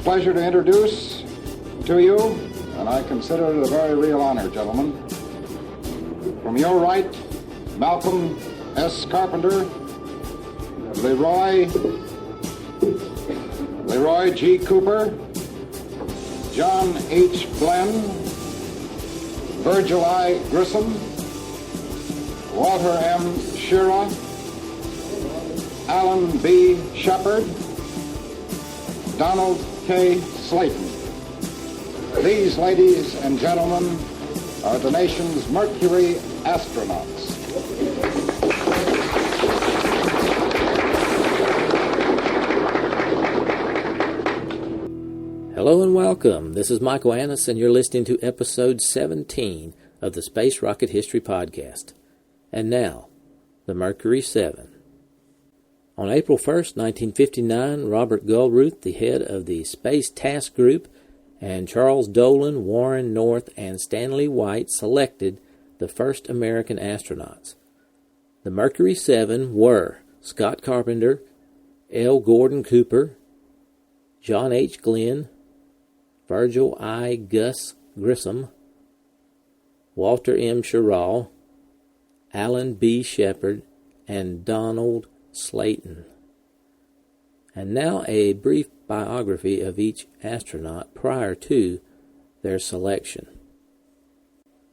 Pleasure to introduce to you, and I consider it a very real honor, gentlemen. From your right, Malcolm S. Carpenter, Leroy G. Cooper, John H. Glenn, Virgil I. Grissom, Walter M. Schirra, Alan B. Shepard, Donald K. Slayton. These, ladies and gentlemen, are the nation's Mercury astronauts. Hello and welcome. This is Michael Annis, and you're listening to episode 17 of the Space Rocket History Podcast. And now, the Mercury 7. On April 1st, 1959, Robert Gilruth, the head of the Space Task Group, and Charles Donlan, Warren North, and Stanley White selected the first American astronauts. The Mercury 7 were Scott Carpenter, L. Gordon Cooper, John H. Glenn, Virgil I. Grissom, Walter M. Schirra, Alan B. Shepard, and Donald Slayton. And now a brief biography of each astronaut prior to their selection.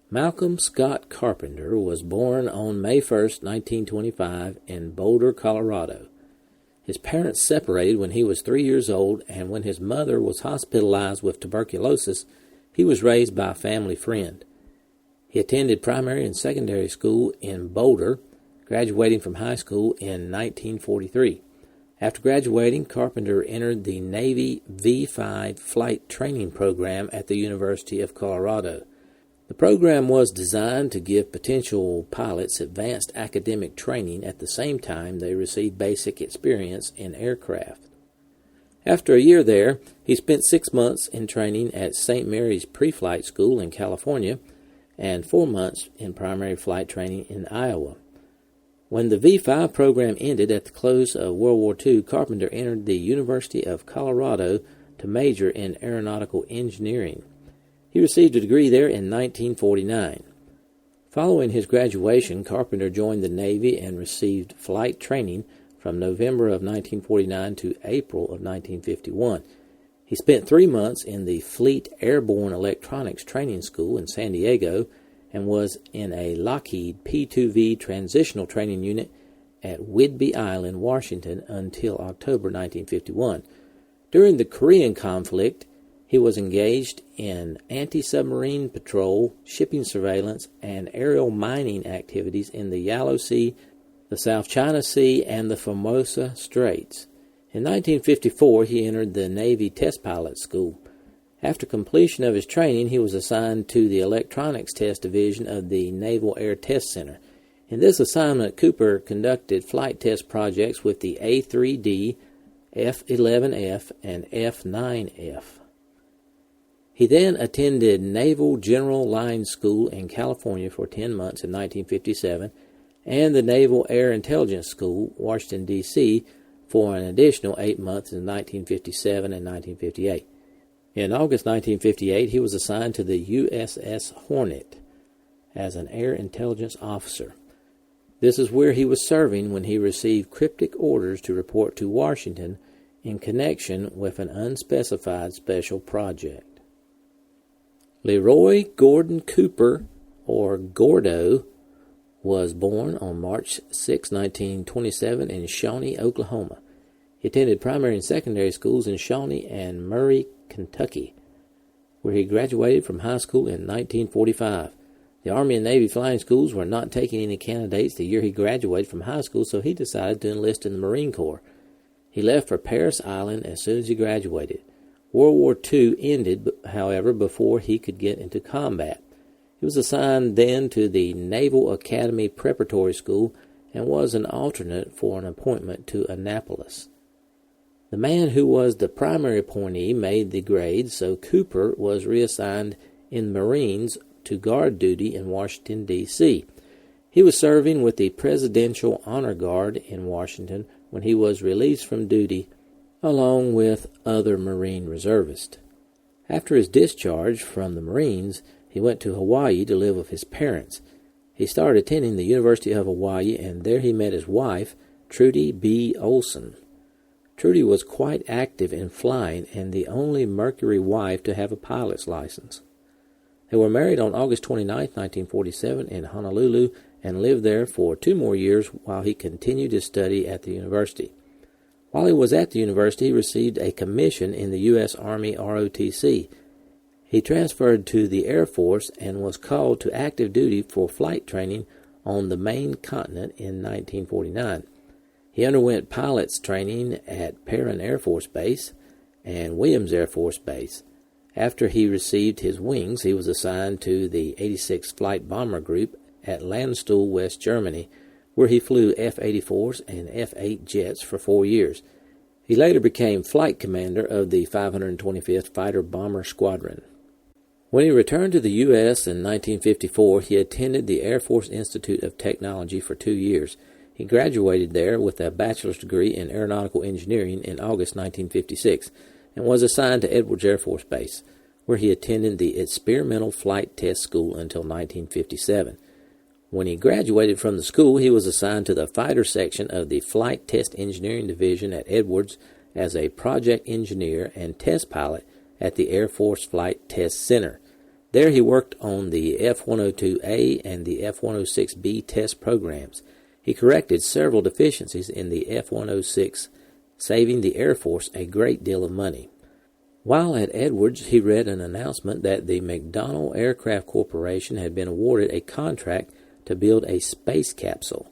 Malcolm Scott Carpenter was born on May 1st, 1925 in Boulder, Colorado. His parents separated when he was 3 years old, and when his mother was hospitalized with tuberculosis, he was raised by a family friend. He attended primary and secondary school in Boulder, graduating from high school in 1943. After graduating, Carpenter entered the Navy V-5 flight training program at the University of Colorado. The program was designed to give potential pilots advanced academic training at the same time they received basic experience in aircraft. After a year there, he spent 6 months in training at St. Mary's Pre-Flight School in California and 4 months in primary flight training in Iowa. When the V-5 program ended at the close of World War II, Carpenter entered the University of Colorado to major in aeronautical engineering. He received a degree there in 1949. Following his graduation, Carpenter joined the Navy and received flight training from November of 1949 to April of 1951. He spent 3 months in the Fleet Airborne Electronics Training School in San Diego and was in a Lockheed P-2V transitional training unit at Whidbey Island, Washington, until October 1951. During the Korean conflict, he was engaged in anti-submarine patrol, shipping surveillance, and aerial mining activities in the Yalu Sea, the South China Sea, and the Formosa Straits. In 1954, he entered the Navy Test Pilot School. After completion of his training, he was assigned to the Electronics Test Division of the Naval Air Test Center. In this assignment, Cooper conducted flight test projects with the A-3D, F-11F, and F-9F. He then attended Naval General Line School in California for 10 months in 1957 and the Naval Air Intelligence School, Washington, D.C., for an additional 8 months in 1957 and 1958. In August 1958, he was assigned to the USS Hornet as an air intelligence officer. This is where he was serving when he received cryptic orders to report to Washington in connection with an unspecified special project. Leroy Gordon Cooper, or Gordo, was born on March 6, 1927 in Shawnee, Oklahoma. He attended primary and secondary schools in Shawnee and Murray, Kentucky, where he graduated from high school in 1945. The Army and Navy flying schools were not taking any candidates the year he graduated from high school, so he decided to enlist in the Marine Corps. He left for Parris Island as soon as he graduated. World War II ended, however, before he could get into combat. He was assigned then to the Naval Academy Preparatory School and was an alternate for an appointment to Annapolis. The man who was the primary appointee made the grade, so Cooper was reassigned in Marines to guard duty in Washington, D.C. He was serving with the Presidential Honor Guard in Washington when he was released from duty along with other Marine reservists. After his discharge from the Marines, he went to Hawaii to live with his parents. He started attending the University of Hawaii, and there he met his wife, Trudy B. Olson. Trudy was quite active in flying and the only Mercury wife to have a pilot's license. They were married on August 29, 1947 in Honolulu and lived there for 2 more years while he continued his study at the university. While he was at the university, he received a commission in the U.S. Army ROTC. He transferred to the Air Force and was called to active duty for flight training on the main continent in 1949. He underwent pilot's training at Perrin Air Force Base and Williams Air Force Base. After he received his wings, he was assigned to the 86th Flight Bomber Group at Landstuhl, West Germany, where he flew F-84s and F-8 jets for 4 years. He later became flight commander of the 525th Fighter Bomber Squadron. When he returned to the U.S. in 1954, he attended the Air Force Institute of Technology for 2 years. He graduated there with a bachelor's degree in aeronautical engineering in August 1956 and was assigned to Edwards Air Force Base, where he attended the Experimental Flight Test School until 1957. When he graduated from the school, he was assigned to the fighter section of the Flight Test Engineering Division at Edwards as a project engineer and test pilot at the Air Force Flight Test Center. There he worked on the F-102A and the F-106B test programs. He corrected several deficiencies in the F-106, saving the Air Force a great deal of money. While at Edwards, he read an announcement that the McDonnell Aircraft Corporation had been awarded a contract to build a space capsule.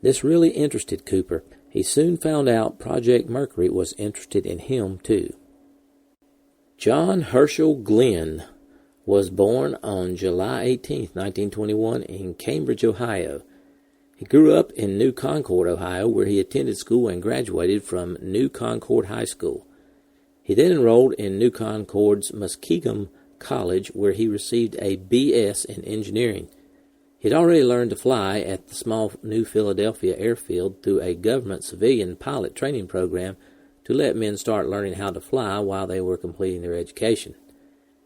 This really interested Cooper. He soon found out Project Mercury was interested in him, too. John Herschel Glenn was born on July 18, 1921, in Cambridge, Ohio. He grew up in New Concord, Ohio, where he attended school and graduated from New Concord High School. He then enrolled in New Concord's Muskingum College, where he received a B.S. in engineering. He had already learned to fly at the small New Philadelphia airfield through a government civilian pilot training program to let men start learning how to fly while they were completing their education.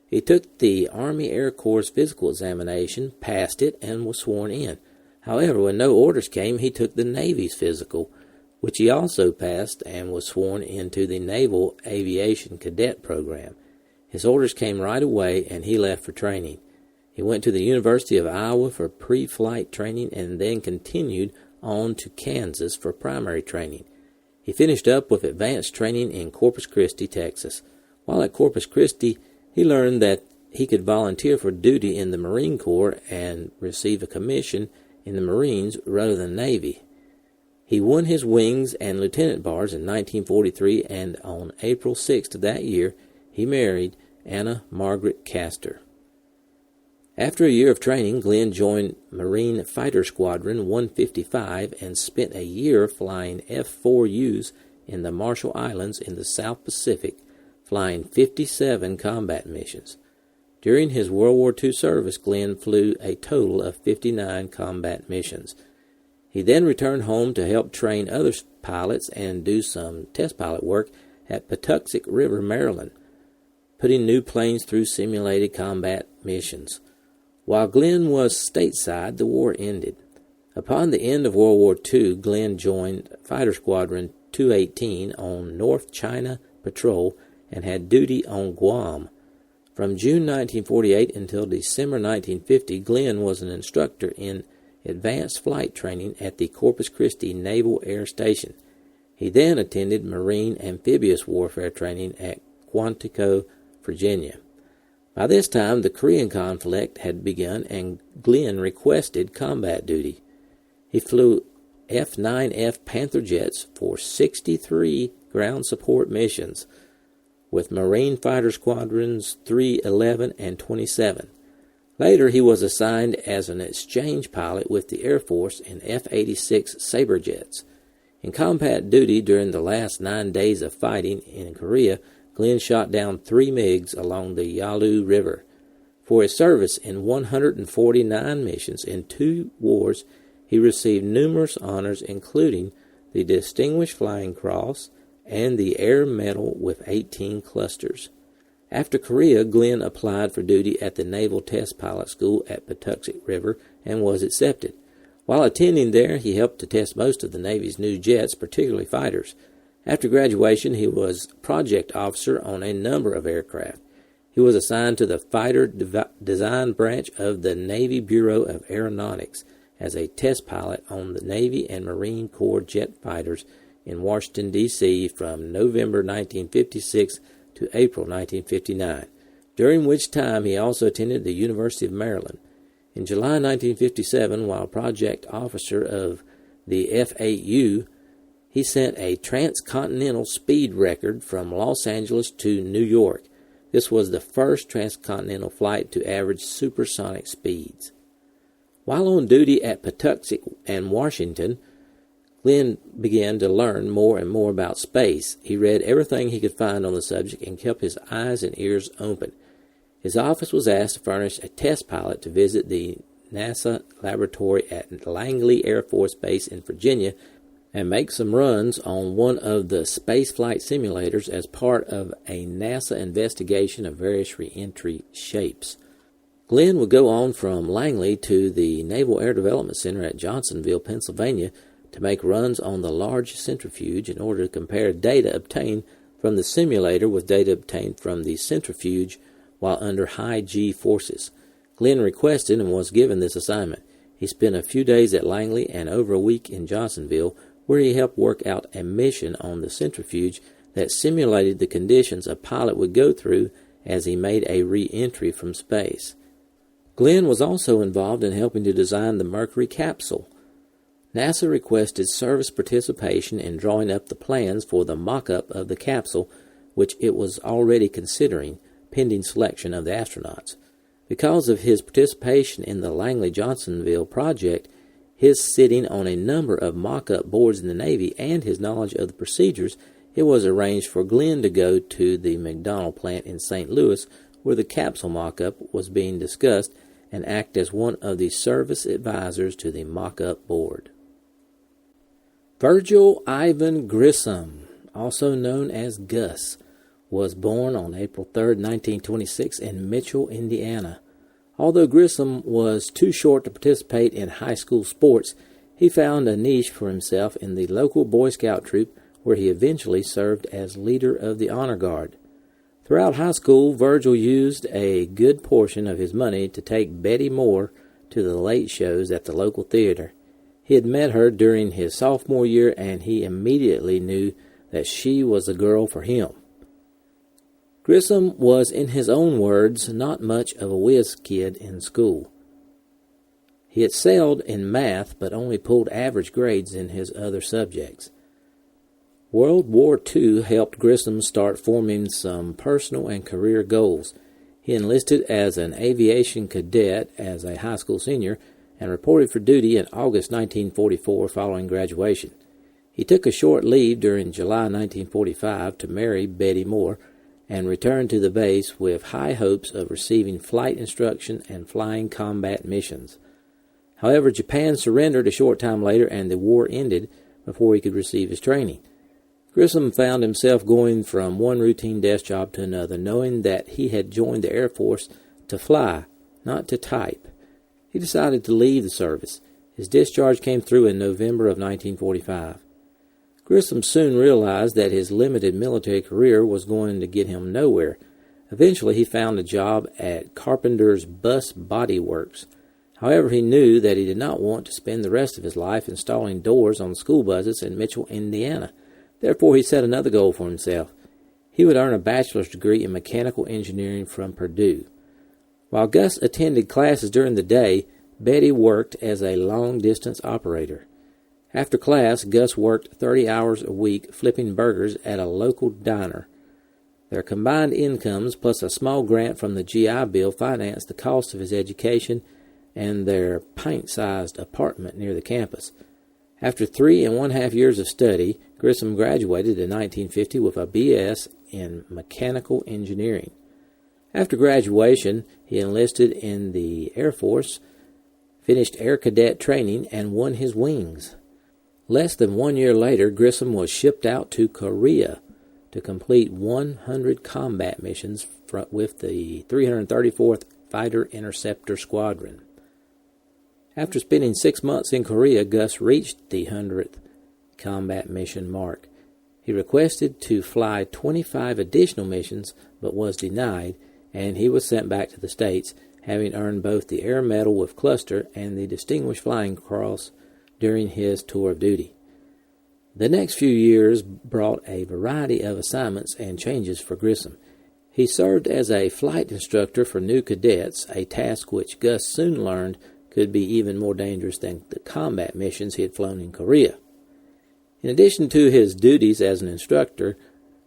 He took the Army Air Corps physical examination, passed it, and was sworn in. However, when no orders came, he took the Navy's physical, which he also passed and was sworn into the Naval Aviation Cadet Program. His orders came right away, and he left for training. He went to the University of Iowa for pre-flight training and then continued on to Kansas for primary training. He finished up with advanced training in Corpus Christi, Texas. While at Corpus Christi, he learned that he could volunteer for duty in the Marine Corps and receive a commission in the Marines rather than Navy. He won his wings and lieutenant bars in 1943, and on April 6th of that year, he married Anna Margaret Castor. After a year of training, Glenn joined Marine Fighter Squadron 155 and spent a year flying F-4Us in the Marshall Islands in the South Pacific, flying 57 combat missions. During his World War II service, Glenn flew a total of 59 combat missions. He then returned home to help train other pilots and do some test pilot work at Patuxent River, Maryland, putting new planes through simulated combat missions. While Glenn was stateside, the war ended. Upon the end of World War II, Glenn joined Fighter Squadron 218 on North China Patrol and had duty on Guam. From June 1948 until December 1950, Glenn was an instructor in advanced flight training at the Corpus Christi Naval Air Station. He then attended Marine amphibious warfare training at Quantico, Virginia. By this time, the Korean conflict had begun, and Glenn requested combat duty. He flew F-9F Panther jets for 63 ground support missions with Marine Fighter Squadrons 311 and 27. Later, he was assigned as an exchange pilot with the Air Force in F-86 Sabre jets. In combat duty during the last 9 days of fighting in Korea, Glenn shot down 3 MiGs along the Yalu River. For his service in 149 missions in 2 wars, he received numerous honors, including the Distinguished Flying Cross, and the Air Medal with 18 clusters. After Korea, Glenn applied for duty at the Naval Test Pilot School at Patuxent River and was accepted. While attending there, he helped to test most of the Navy's new jets, particularly fighters. After graduation, he was project officer on a number of aircraft. He was assigned to the Fighter Design Branch of the Navy Bureau of Aeronautics as a test pilot on the Navy and Marine Corps jet fighters in Washington, D.C. from November 1956 to April 1959, during which time he also attended the University of Maryland. In July 1957, while project officer of the F-8U, he set a transcontinental speed record from Los Angeles to New York. This was the first transcontinental flight to average supersonic speeds. While on duty at Patuxent and Washington, Glenn began to learn more and more about space. He read everything he could find on the subject and kept his eyes and ears open. His office was asked to furnish a test pilot to visit the NASA laboratory at Langley Air Force Base in Virginia and make some runs on one of the spaceflight simulators as part of a NASA investigation of various re-entry shapes. Glenn would go on from Langley to the Naval Air Development Center at Johnsonville, Pennsylvania, to make runs on the large centrifuge in order to compare data obtained from the simulator with data obtained from the centrifuge while under high G forces. Glenn requested and was given this assignment. He spent a few days at Langley and over a week in Johnsonville, where he helped work out a mission on the centrifuge that simulated the conditions a pilot would go through as he made a re-entry from space. Glenn was also involved in helping to design the Mercury capsule. NASA requested service participation in drawing up the plans for the mock-up of the capsule, which it was already considering, pending selection of the astronauts. Because of his participation in the Langley-Johnsonville project, his sitting on a number of mock-up boards in the Navy, and his knowledge of the procedures, it was arranged for Glenn to go to the McDonnell plant in St. Louis, where the capsule mock-up was being discussed, and act as one of the service advisors to the mock-up board. Virgil Ivan Grissom, also known as Gus, was born on April 3, 1926 in Mitchell, Indiana. Although Grissom was too short to participate in high school sports, he found a niche for himself in the local Boy Scout troop, where he eventually served as leader of the Honor Guard. Throughout high school, Virgil used a good portion of his money to take Betty Moore to the late shows at the local theater. He had met her during his sophomore year, and he immediately knew that she was the girl for him. Grissom was, in his own words, not much of a whiz kid in school. He excelled in math, but only pulled average grades in his other subjects. World War II helped Grissom start forming some personal and career goals. He enlisted as an aviation cadet as a high school senior and reported for duty in August 1944 following graduation. He took a short leave during July 1945 to marry Betty Moore and returned to the base with high hopes of receiving flight instruction and flying combat missions. However, Japan surrendered a short time later and the war ended before he could receive his training. Grissom found himself going from one routine desk job to another, knowing that he had joined the Air Force to fly, not to type. He decided to leave the service. His discharge came through in November of 1945. Grissom soon realized that his limited military career was going to get him nowhere. Eventually, he found a job at Carpenter's Bus Body Works. However, he knew that he did not want to spend the rest of his life installing doors on school buses in Mitchell, Indiana. Therefore, he set another goal for himself. He would earn a bachelor's degree in mechanical engineering from Purdue. While Gus attended classes during the day, Betty worked as a long-distance operator. After class, Gus worked 30 hours a week flipping burgers at a local diner. Their combined incomes, plus a small grant from the GI Bill, financed the cost of his education and their pint-sized apartment near the campus. After 3.5 years of study, Grissom graduated in 1950 with a B.S. in mechanical engineering. After graduation, he enlisted in the Air Force, finished Air Cadet training, and won his wings. Less than 1 year later, Grissom was shipped out to Korea to complete 100 combat missions with the 334th Fighter Interceptor Squadron. After spending 6 months in Korea, Gus reached the 100th combat mission mark. He requested to fly 25 additional missions, but was denied, and he was sent back to the States, having earned both the Air Medal with Cluster and the Distinguished Flying Cross during his tour of duty. The next few years brought a variety of assignments and changes for Grissom. He served as a flight instructor for new cadets, a task which Gus soon learned could be even more dangerous than the combat missions he had flown in Korea. In addition to his duties as an instructor,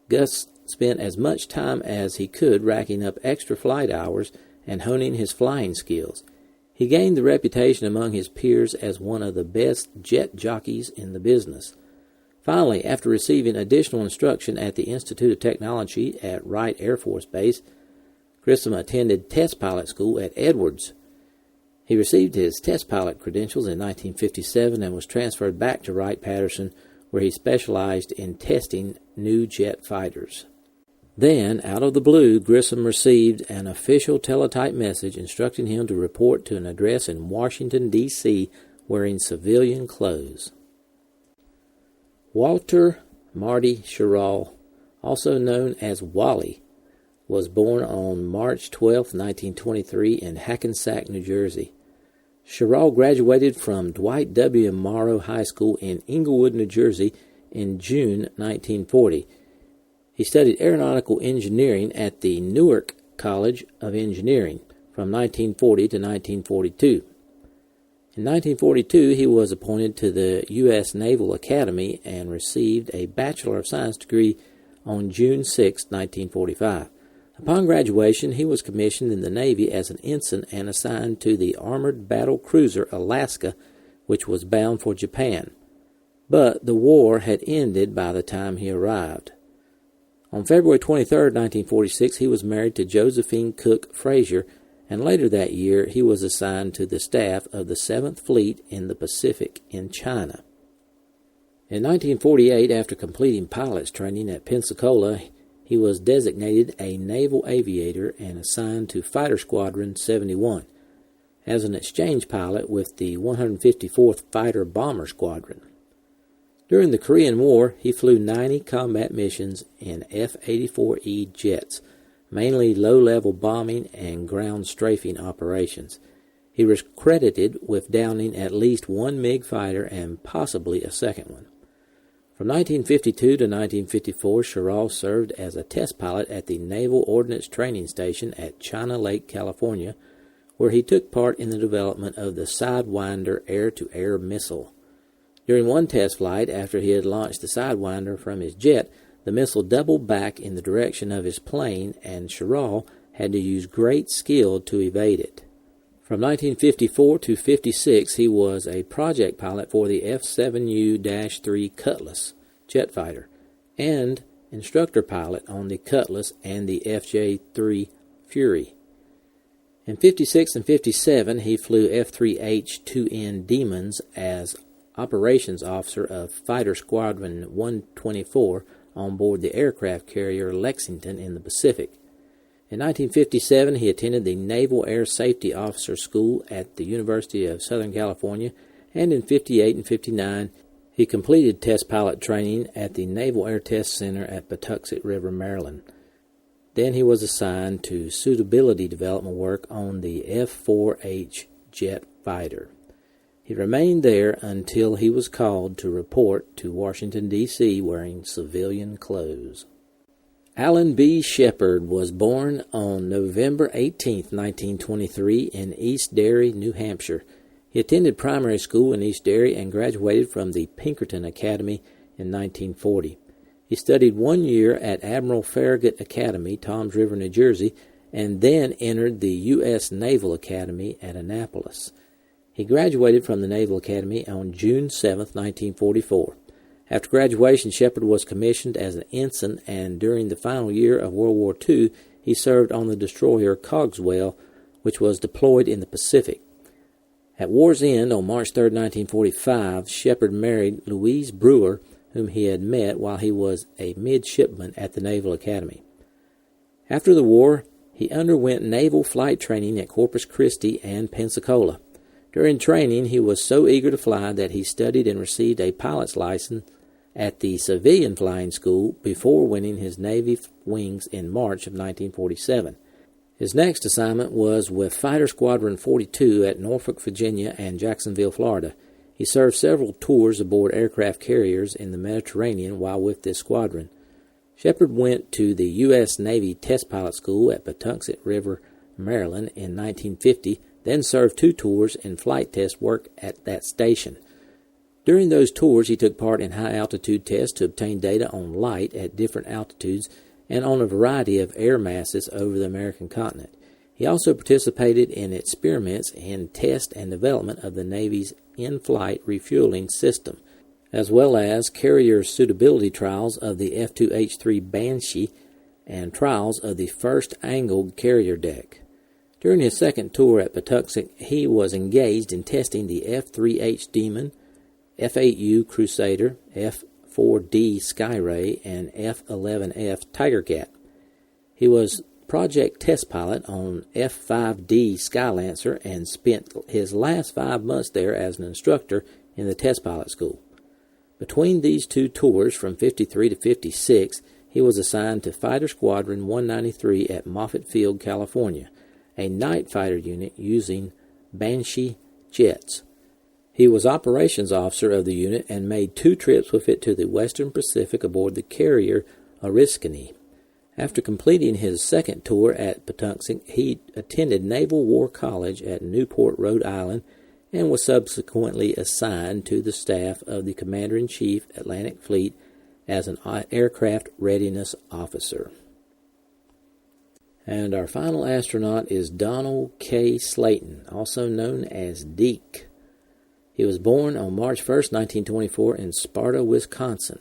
Gus spent as much time as he could racking up extra flight hours and honing his flying skills. He gained the reputation among his peers as one of the best jet jockeys in the business. Finally, after receiving additional instruction at the Institute of Technology at Wright Air Force Base, Grissom attended test pilot school at Edwards. He received his test pilot credentials in 1957 and was transferred back to Wright-Patterson, where he specialized in testing new jet fighters. Then, out of the blue, Grissom received an official teletype message instructing him to report to an address in Washington, D.C., wearing civilian clothes. Walter Marty Schirra, also known as Wally, was born on March 12, 1923 in Hackensack, New Jersey. Schirra graduated from Dwight W. Morrow High School in Englewood, New Jersey in June 1940. He studied aeronautical engineering at the Newark College of Engineering from 1940 to 1942. In 1942, he was appointed to the U.S. Naval Academy and received a Bachelor of Science degree on June 6, 1945. Upon graduation, he was commissioned in the Navy as an ensign and assigned to the armored battle cruiser Alaska, which was bound for Japan. But the war had ended by the time he arrived. On February 23, 1946, he was married to Josephine Cook Frazier, and later that year he was assigned to the staff of the 7th Fleet in the Pacific in China. In 1948, after completing pilot's training at Pensacola, he was designated a naval aviator and assigned to Fighter Squadron 71 as an exchange pilot with the 154th Fighter Bomber Squadron. During the Korean War, he flew 90 combat missions in F-84E jets, mainly low-level bombing and ground strafing operations. He was credited with downing at least one MiG fighter and possibly a second one. From 1952 to 1954, Schirra served as a test pilot at the Naval Ordnance Training Station at China Lake, California, where he took part in the development of the Sidewinder air-to-air missile. During one test flight, after he had launched the Sidewinder from his jet, the missile doubled back in the direction of his plane, and Schirra had to use great skill to evade it. From 1954 to 56, he was a project pilot for the F-7U-3 Cutlass jet fighter and instructor pilot on the Cutlass and the FJ-3 Fury. In 56 and 57, he flew F-3H-2N Demons as operations officer of Fighter Squadron 124 on board the aircraft carrier Lexington in the Pacific. In 1957, he attended the Naval Air Safety Officer School at the University of Southern California, and in 58 and 59, he completed test pilot training at the Naval Air Test Center at Patuxent River, Maryland. Then he was assigned to suitability development work on the F-4H jet fighter. He remained there until he was called to report to Washington, D.C. wearing civilian clothes. Alan B. Shepard was born on November 18, 1923, in East Derry, New Hampshire. He attended primary school in East Derry and graduated from the Pinkerton Academy in 1940. He studied 1 year at Admiral Farragut Academy, Toms River, New Jersey, and then entered the U.S. Naval Academy at Annapolis. He graduated from the Naval Academy on June 7, 1944. After graduation, Shepard was commissioned as an ensign, and during the final year of World War II, he served on the destroyer Cogswell, which was deployed in the Pacific. At war's end, on March 3, 1945, Shepard married Louise Brewer, whom he had met while he was a midshipman at the Naval Academy. After the war, he underwent naval flight training at Corpus Christi and Pensacola. During training, he was so eager to fly that he studied and received a pilot's license at the civilian flying school before winning his Navy wings in March of 1947. His next assignment was with Fighter Squadron 42 at Norfolk, Virginia and Jacksonville, Florida. He served several tours aboard aircraft carriers in the Mediterranean while with this squadron. Shepard went to the U.S. Navy Test Pilot School at Patuxent River, Maryland in 1950, then served 2 tours in flight test work at that station. During those tours, he took part in high-altitude tests to obtain data on light at different altitudes and on a variety of air masses over the American continent. He also participated in experiments in test and development of the Navy's in-flight refueling system, as well as carrier suitability trials of the F-2H-3 Banshee and trials of the first angled carrier deck. During his second tour at Patuxent, he was engaged in testing the F-3H Demon, F-8U Crusader, F-4D Skyray, and F-11F Tigercat. He was project test pilot on F-5D Skylancer and spent his last 5 months there as an instructor in the test pilot school. Between these 2 tours from 53 to 56, he was assigned to Fighter Squadron 193 at Moffett Field, California, a night fighter unit using Banshee jets. He was operations officer of the unit and made 2 trips with it to the Western Pacific aboard the carrier Oriskany. After completing his second tour at Patuxent, he attended Naval War College at Newport, Rhode Island, and was subsequently assigned to the staff of the Commander-in-Chief Atlantic Fleet as an aircraft readiness officer. And our final astronaut is Donald K. Slayton, also known as Deke. He was born on March 1, 1924 in Sparta, Wisconsin.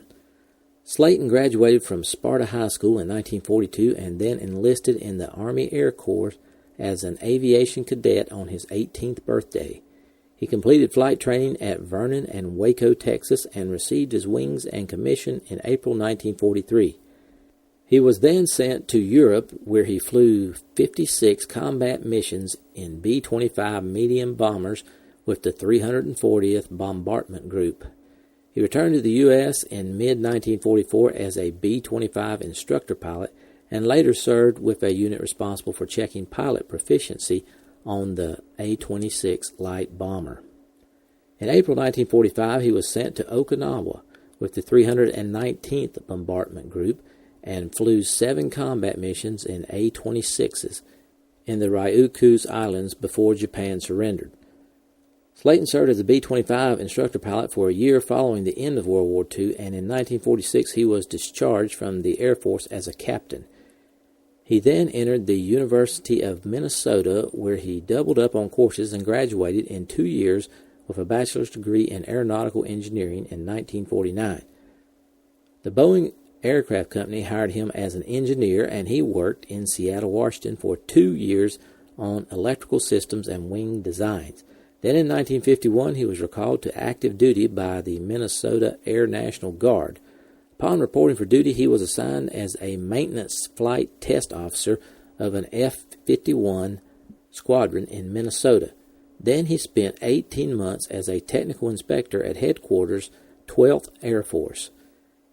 Slayton graduated from Sparta High School in 1942 and then enlisted in the Army Air Corps as an aviation cadet on his 18th birthday. He completed flight training at Vernon and Waco, Texas, and received his wings and commission in April 1943. He was then sent to Europe, where he flew 56 combat missions in B-25 medium bombers with the 340th Bombardment Group. He returned to the U.S. in mid-1944 as a B-25 instructor pilot and later served with a unit responsible for checking pilot proficiency on the A-26 light bomber. In April 1945, he was sent to Okinawa with the 319th Bombardment Group and flew 7 combat missions in A-26s in the Ryukyus Islands before Japan surrendered. Slayton served as a B-25 instructor pilot for a year following the end of World War II, and in 1946 he was discharged from the Air Force as a captain. He then entered the University of Minnesota, where he doubled up on courses and graduated in 2 years with a bachelor's degree in aeronautical engineering in 1949. The Boeing Aircraft Company hired him as an engineer, and he worked in Seattle, Washington for 2 years on electrical systems and wing designs. Then in 1951, he was recalled to active duty by the Minnesota Air National Guard. Upon reporting for duty, he was assigned as a maintenance flight test officer of an F-51 squadron in Minnesota. Then he spent 18 months as a technical inspector at headquarters, 12th Air Force.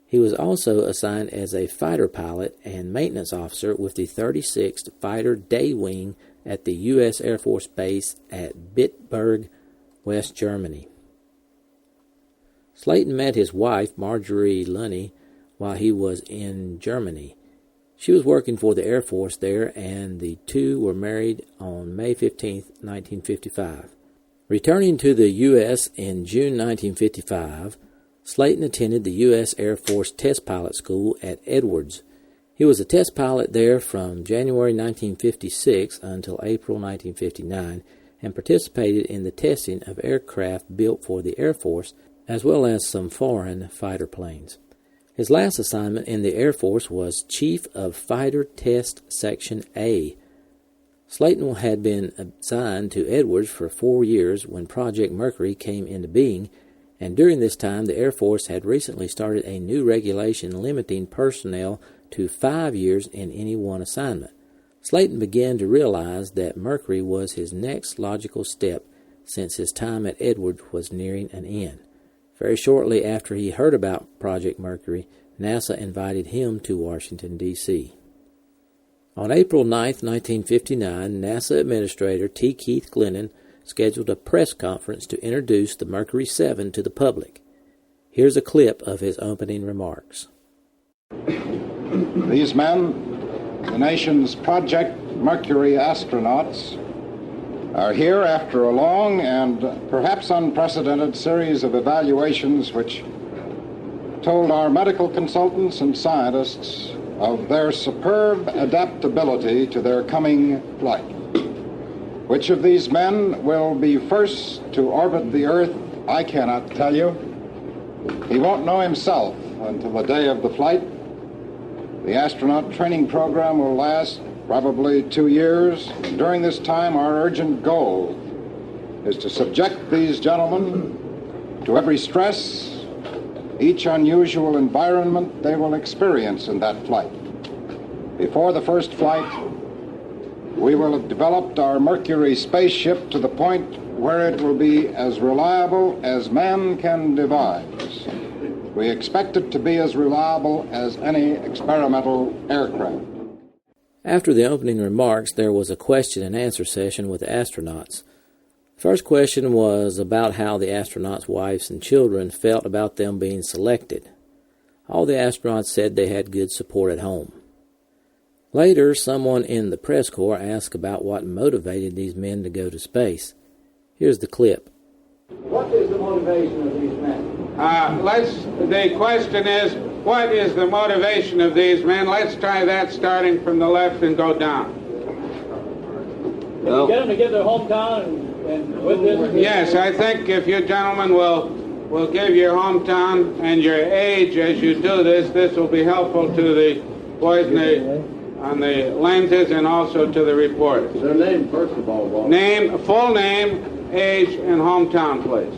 He was also assigned as a fighter pilot and maintenance officer with the 36th Fighter Day Wing at the U.S. Air Force Base at Bitburg, West Germany. Slayton met his wife, Marjorie Lunny, while he was in Germany. She was working for the Air Force there, and the two were married on May 15, 1955. Returning to the U.S. in June 1955, Slayton attended the U.S. Air Force Test Pilot School at Edwards. He was a test pilot there from January 1956 until April 1959 and participated in the testing of aircraft built for the Air Force as well as some foreign fighter planes. His last assignment in the Air Force was Chief of Fighter Test Section A. Slayton had been assigned to Edwards for 4 years when Project Mercury came into being, and during this time the Air Force had recently started a new regulation limiting personnel to 5 years in any one assignment. Slayton began to realize that Mercury was his next logical step since his time at Edwards was nearing an end. Very shortly after he heard about Project Mercury, NASA invited him to Washington, D.C. On April 9, 1959, NASA Administrator T. Keith Glennon scheduled a press conference to introduce the Mercury 7 to the public. Here's a clip of his opening remarks. These men, the nation's Project Mercury astronauts, are here after a long and perhaps unprecedented series of evaluations which told our medical consultants and scientists of their superb adaptability to their coming flight. Which of these men will be first to orbit the Earth, I cannot tell you. He won't know himself until the day of the flight. The astronaut training program will last probably 2 years. During this time, our urgent goal is to subject these gentlemen to every stress, each unusual environment they will experience in that flight. Before the first flight, we will have developed our Mercury spaceship to the point where it will be as reliable as man can devise. We expect it to be as reliable as any experimental aircraft. After the opening remarks, there was a question and answer session with the astronauts. The first question was about how the astronauts' wives and children felt about them being selected. All the astronauts said they had good support at home. Later, someone in the press corps asked about what motivated these men to go to space. Here's the clip. What is the motivation of these men? The question is, what is the motivation of these men? Let's try that starting from the left and go down. Well, get them to get their hometown and with this? Yes, I think if you gentlemen will give your hometown and your age as you do this, this will be helpful to the boys on the lenses and also to the reporters. Their name, first of all, Walter. Name, full name, age, and hometown, please.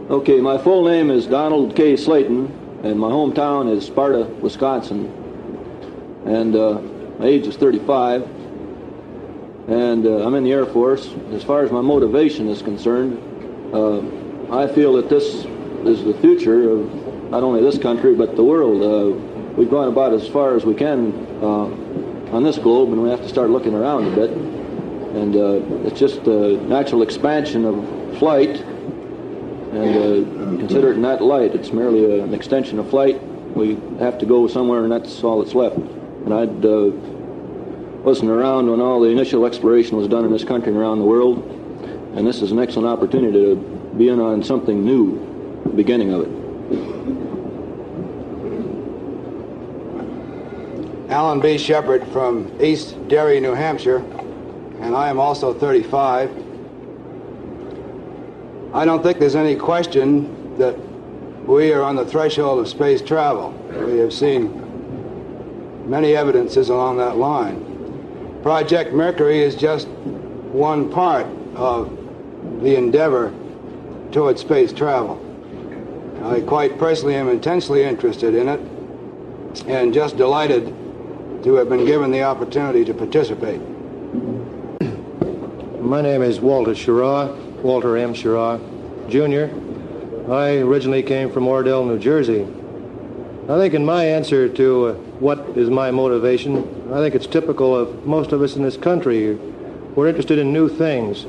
Okay, my full name is Donald K. Slayton, and my hometown is Sparta, Wisconsin, and my age is 35, and I'm in the Air Force. As far as my motivation is concerned, I feel that this is the future of not only this country, but the world. We've gone about as far as we can on this globe, and we have to start looking around a bit, and it's just a natural expansion of flight. And consider it in that light. It's merely an extension of flight. We have to go somewhere, and that's all that's left. And I wasn't around when all the initial exploration was done in this country and around the world. And this is an excellent opportunity to be in on something new, the beginning of it. Alan B. Shepard from East Derry, New Hampshire, and I am also 35. I don't think there's any question that we are on the threshold of space travel. We have seen many evidences along that line. Project Mercury is just one part of the endeavor toward space travel. I quite personally am intensely interested in it and just delighted to have been given the opportunity to participate. My name is Walter Schirra, Walter M. Schirra, Jr. I originally came from Ordell, New Jersey. I think in my answer to what is my motivation, I think it's typical of most of us in this country. We're interested in new things.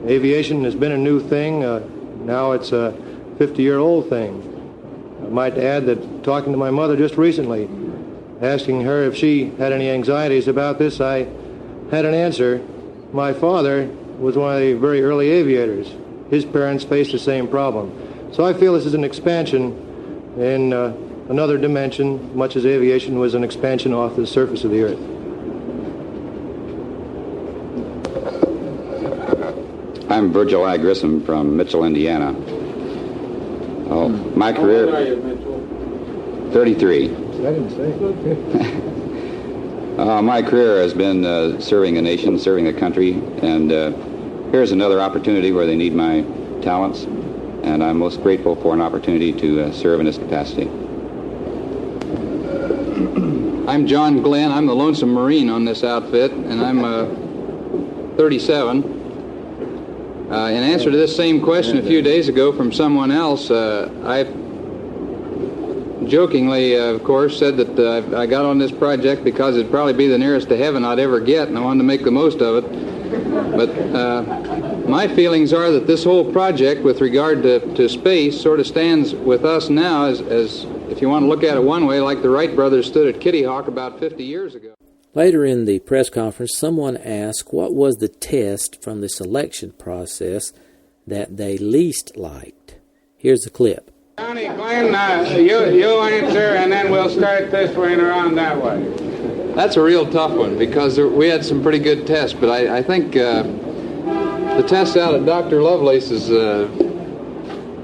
Aviation has been a new thing. Now it's a 50-year-old thing. I might add that talking to my mother just recently, asking her if she had any anxieties about this, I had an answer. My father was one of the very early aviators. His parents faced the same problem. So I feel this is an expansion in another dimension, much as aviation was an expansion off the surface of the Earth. I'm Virgil I. Grissom from Mitchell, Indiana. Oh, my career... How old are you, Mitchell? 33. I didn't say. My career has been serving the nation, serving the country, and here's another opportunity where they need my talents, and I'm most grateful for an opportunity to serve in this capacity. I'm John Glenn. I'm the lonesome Marine on this outfit, and I'm 37. In answer to this same question a few days ago from someone else, I jokingly, of course, said that I got on this project because it'd probably be the nearest to heaven I'd ever get, and I wanted to make the most of it. But my feelings are that this whole project with regard to space sort of stands with us now as, if you want to look at it one way, like the Wright brothers stood at Kitty Hawk about 50 years ago. Later in the press conference, someone asked what was the test from the selection process that they least liked. Here's the clip. Johnny Glenn, you answer, and then we'll start this way and around that way. That's a real tough one because we had some pretty good tests, but I think the tests out at Dr. Lovelace's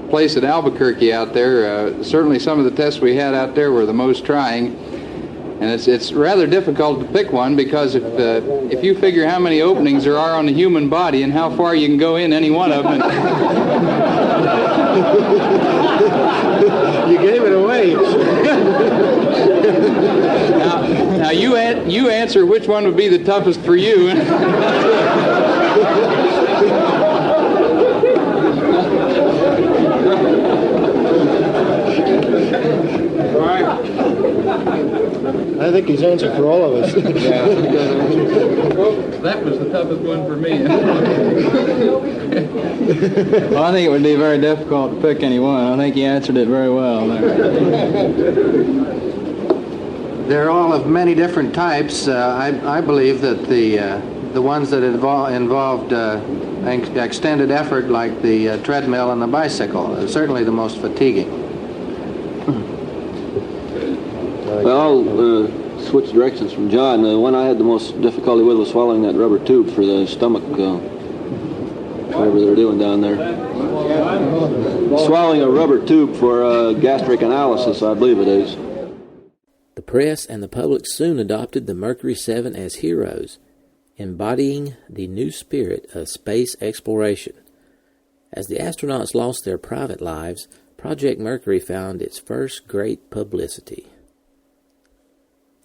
place at Albuquerque out there, certainly some of the tests we had out there were the most trying, and it's rather difficult to pick one because if you figure how many openings there are on the human body and how far you can go in any one of them. You gave it away. Now you answer which one would be the toughest for you. I think he's answered for all of us. Yeah. That was the toughest one for me. Well, I think it would be very difficult to pick any one. I think he answered it very well there. They're all of many different types. I believe that the ones that involved extended effort, like the treadmill and the bicycle, are certainly the most fatiguing. Well, I'll switch directions from John. The one I had the most difficulty with was swallowing that rubber tube for the stomach, whatever they're doing down there. Swallowing a rubber tube for gastric analysis, I believe it is. The press and the public soon adopted the Mercury 7 as heroes, embodying the new spirit of space exploration. As the astronauts lost their private lives, Project Mercury found its first great publicity.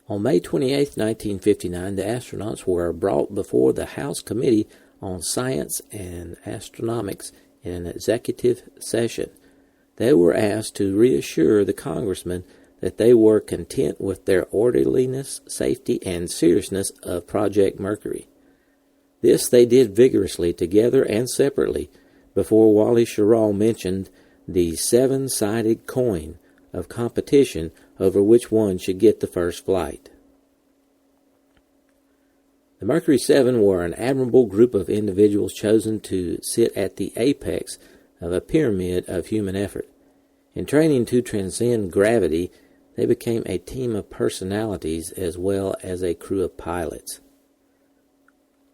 On May 28, 1959, the astronauts were brought before the House Committee on Science and Astronomics in an executive session. They were asked to reassure the congressmen that they were content with their orderliness, safety, and seriousness of Project Mercury. This they did vigorously, together and separately, before Wally Schirra mentioned the seven-sided coin of competition over which one should get the first flight. The Mercury 7 were an admirable group of individuals chosen to sit at the apex of a pyramid of human effort. In training to transcend gravity, they became a team of personalities as well as a crew of pilots.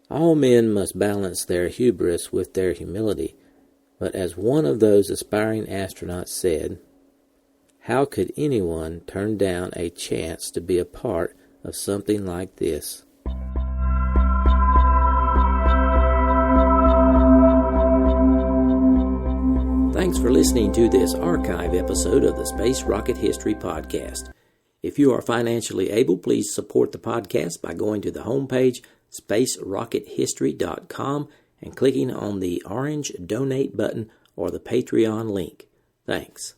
All men must balance their hubris with their humility, but as one of those aspiring astronauts said, how could anyone turn down a chance to be a part of something like this? Thanks for listening to this archive episode of the Space Rocket History Podcast. If you are financially able, please support the podcast by going to the homepage, spacerockethistory.com, and clicking on the orange Donate button or the Patreon link. Thanks.